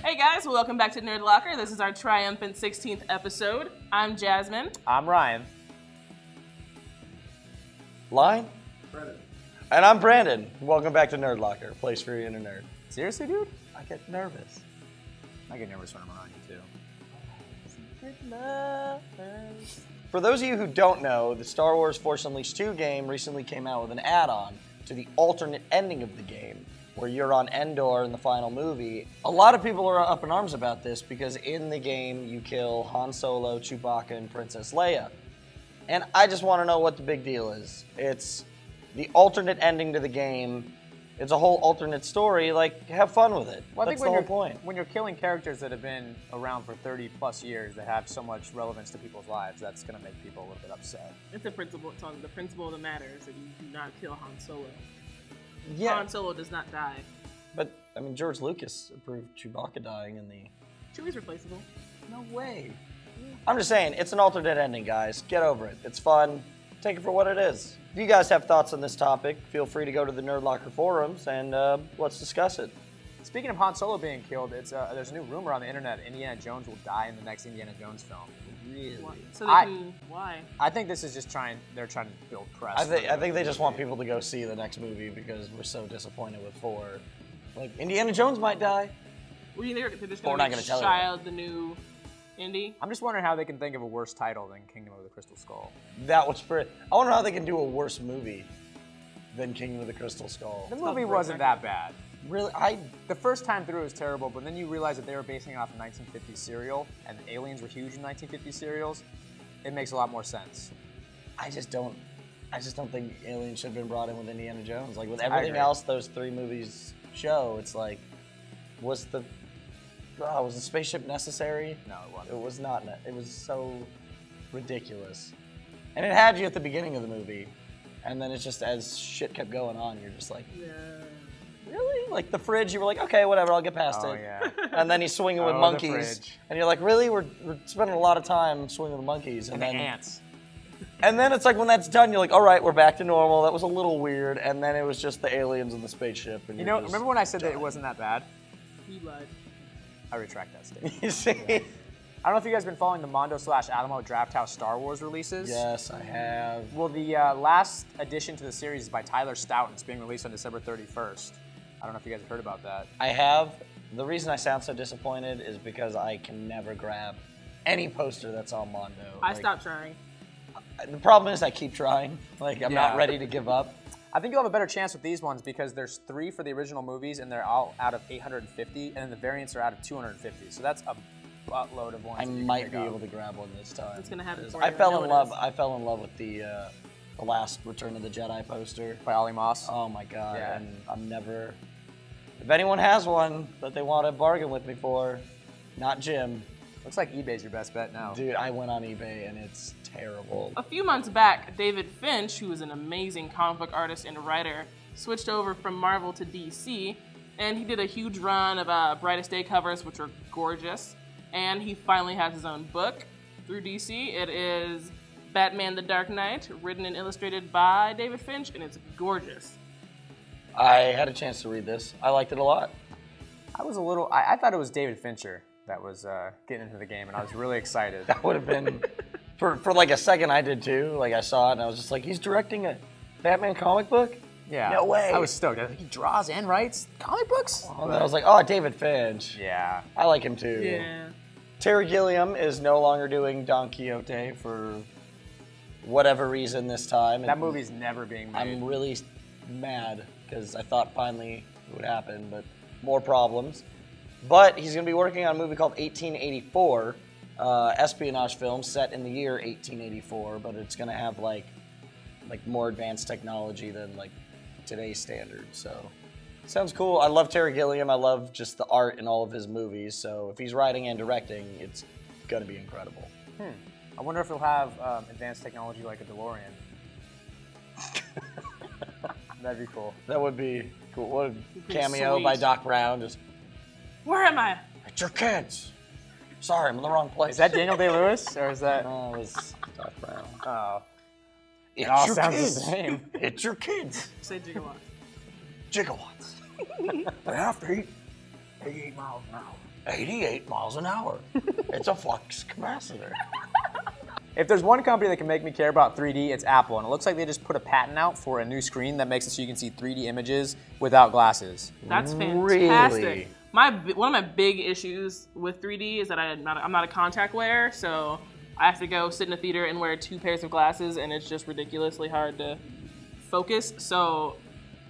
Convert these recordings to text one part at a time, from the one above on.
Hey guys, welcome back to Nerdlocker. This is our triumphant 16th episode. I'm Jasmine. I'm Ryan. Line? Brandon. And I'm Brandon. Welcome back to Nerdlocker, a place for your inner nerd. Seriously, dude? I get nervous. I get nervous when I'm around you, too. For those of you who don't know, the Star Wars Force Unleashed 2 game recently came out with an add-on to the alternate ending of the game, where you're on Endor in the final movie. A lot of people are up in arms about this because in the game you kill Han Solo, Chewbacca, and Princess Leia. And I just want to know what the big deal is. It's the alternate ending to the game. It's a whole alternate story. Like, have fun with it. Well, That's the whole point. When you're killing characters that have been around for 30 plus years that have so much relevance to people's lives, that's going to make people a little bit upset. It's a principle. It's on the principle that matters that you do not kill Han Solo. Yeah. Han Solo does not die. But, I mean, George Lucas approved Chewbacca dying in the... Chewie's replaceable. No way. I'm just saying, it's an alternate ending, guys. Get over it. It's fun. Take it for what it is. If you guys have thoughts on this topic, feel free to go to the Nerdlocker forums and let's discuss it. Speaking of Han Solo being killed, there's a new rumor on the internet Indiana Jones will die in the next Indiana Jones film. Really? So why? I think this is just they're trying to build press. I think they just want people to go see the next movie because we're so disappointed with 4. Like, Indiana Jones might die. Well, they're just We're going not to gonna make tell you Child the new Indy. I'm just wondering how they can think of a worse title than Kingdom of the Crystal Skull. That was pretty... I wonder how they can do a worse movie than Kingdom of the Crystal Skull. The movie wasn't that bad. Really? The first time through it was terrible, but then you realize that they were basing it off a 1950s serial, and the aliens were huge in 1950s serials. It makes a lot more sense. I just don't think aliens should have been brought in with Indiana Jones. Like, with everything else those 3 movies show, it's like, was the spaceship necessary? No, it wasn't. It was not. It was so ridiculous. And it had you at the beginning of the movie, and then it's just as shit kept going on, you're just like, Yeah. really? Like the fridge, you were like, okay, whatever, I'll get past it. Yeah. And then he's swinging with the monkeys, fridge. and you're like, really? We're spending a lot of time swinging with monkeys, And then the ants. And then it's like when that's done, you're like, all right, we're back to normal. That was a little weird, and then it was just the aliens and the spaceship. And You know, remember when I said that it wasn't that bad? He lied. I retract that statement. You see? I don't know if you guys have been following the Mondo/Alamo Draft House Star Wars releases. Yes, I have. Well, the last addition to the series is by Tyler Stout, and it's being released on December 31st. I don't know if you guys have heard about that. I have. The reason I sound so disappointed is because I can never grab any poster that's on Mondo. I stopped trying. The problem is I keep trying. Like, I'm not ready to give up. I think you'll have a better chance with these ones because there's 3 for the original movies, and they're all out of 850, and then the variants are out of 250. So that's a buttload of ones. I might be able to grab one this time. It's gonna happen for you. I fell in love with the last Return of the Jedi poster by Ollie Moss. Oh my god! Yeah. And I'm never. If anyone has one that they want to bargain with me for, not Jim. Looks like eBay's your best bet now. Dude, I went on eBay and it's terrible. A few months back, David Finch, who is an amazing comic book artist and writer, switched over from Marvel to DC, and he did a huge run of Brightest Day covers, which are gorgeous. And he finally has his own book through DC. It is Batman the Dark Knight, written and illustrated by David Finch, and it's gorgeous. I had a chance to read this. I liked it a lot. I thought it was David Fincher that was getting into the game, and I was really excited. That would have been, for like a second I did too. Like I saw it and I was just like, he's directing a Batman comic book? Yeah. No way. I was stoked. I was like, he draws and writes comic books? And then I was like, oh, David Finch. Yeah. I like him too. Yeah. Terry Gilliam is no longer doing Don Quixote for whatever reason this time. That movie's never being made. I'm really mad because I thought finally it would happen, but more problems. But he's going to be working on a movie called 1884, espionage film set in the year 1884, but it's going to have like more advanced technology than like today's standards. So sounds cool. I love Terry Gilliam. I love just the art in all of his movies. So if he's writing and directing, it's going to be incredible. I wonder if he'll have advanced technology like a DeLorean. That'd be cool. That would be cool. What a be cameo sweet. by Doc Brown. Just, Where am I? it's your kids. Sorry, I'm in the wrong place. Is that Daniel Day-Lewis, or is that? No, it was Doc Brown. Oh, It's all your sounds kids. the same. It's your kids. Say gigawatts. Gigawatts. They have to eat 88 miles an hour. 88 miles an hour. It's a flux capacitor. If there's one company that can make me care about 3D, it's Apple. And it looks like they just put a patent out for a new screen that makes it so you can see 3D images without glasses. That's fantastic. Really? One of my big issues with 3D is that I'm not a contact wearer, so I have to go sit in a theater and wear 2 pairs of glasses, and it's just ridiculously hard to focus. So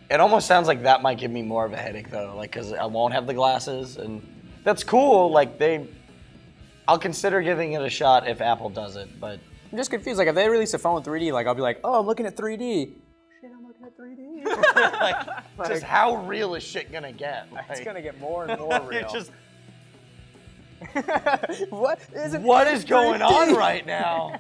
It almost sounds like that might give me more of a headache though, like because I won't have the glasses, and that's cool. Like I'll consider giving it a shot if Apple does it, but I'm just confused. Like if they release a phone with 3D, like I'll be like, oh, I'm looking at 3D. Shit, I'm looking at 3D. just how real is shit gonna get? It's gonna get more and more real. It's just what is going on right now?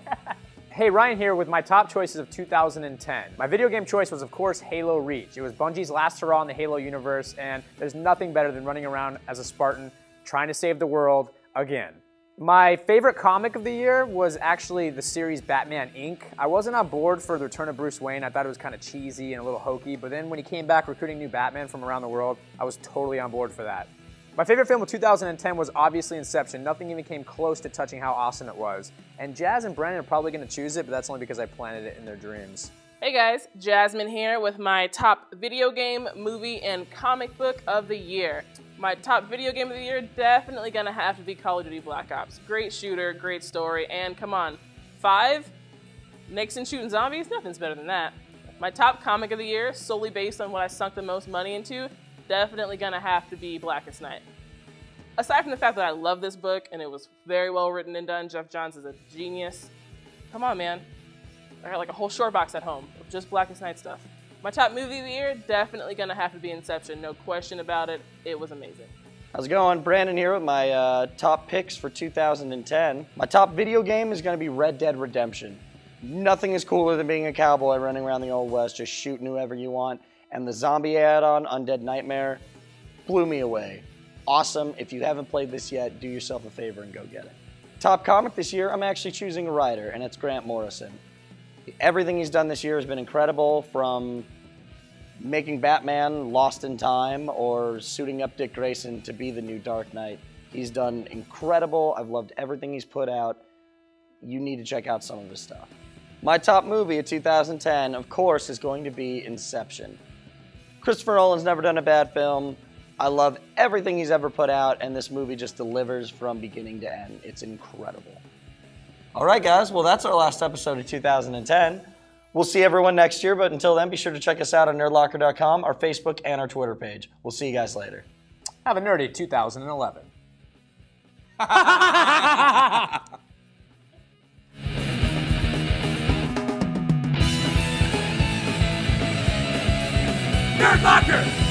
Hey, Ryan here with my top choices of 2010. My video game choice was, of course, Halo Reach. It was Bungie's last hurrah in the Halo universe, and there's nothing better than running around as a Spartan trying to save the world again. My favorite comic of the year was actually the series Batman Inc. I wasn't on board for the return of Bruce Wayne. I thought it was kind of cheesy and a little hokey, but then when he came back recruiting new Batman from around the world, I was totally on board for that. My favorite film of 2010 was obviously Inception. Nothing even came close to touching how awesome it was. And Jazz and Brandon are probably going to choose it, but that's only because I planted it in their dreams. Hey guys, Jasmine here with my top video game, movie, and comic book of the year. My top video game of the year, definitely gonna have to be Call of Duty Black Ops. Great shooter, great story, and come on, 5? Nixon shooting zombies? Nothing's better than that. My top comic of the year, solely based on what I sunk the most money into, definitely gonna have to be Blackest Night. Aside from the fact that I love this book, and it was very well written and done, Jeff Johns is a genius. Come on, man. I got like a whole short box at home of just Blackest Night stuff. My top movie of the year, definitely gonna have to be Inception, no question about it. It was amazing. How's it going? Brandon here with my top picks for 2010. My top video game is gonna be Red Dead Redemption. Nothing is cooler than being a cowboy running around the Old West, just shooting whoever you want. And the zombie add-on, Undead Nightmare, blew me away. Awesome. If you haven't played this yet, do yourself a favor and go get it. Top comic this year, I'm actually choosing a writer, and it's Grant Morrison. Everything he's done this year has been incredible, from making Batman Lost in Time or suiting up Dick Grayson to be the new Dark Knight. He's done incredible. I've loved everything he's put out. You need to check out some of his stuff. My top movie of 2010, of course, is going to be Inception. Christopher Nolan's never done a bad film. I love everything he's ever put out, and this movie just delivers from beginning to end. It's incredible. All right, guys. Well, that's our last episode of 2010. We'll see everyone next year, but until then, be sure to check us out on nerdlocker.com, our Facebook, and our Twitter page. We'll see you guys later. Have a nerdy 2011. Nerdlocker!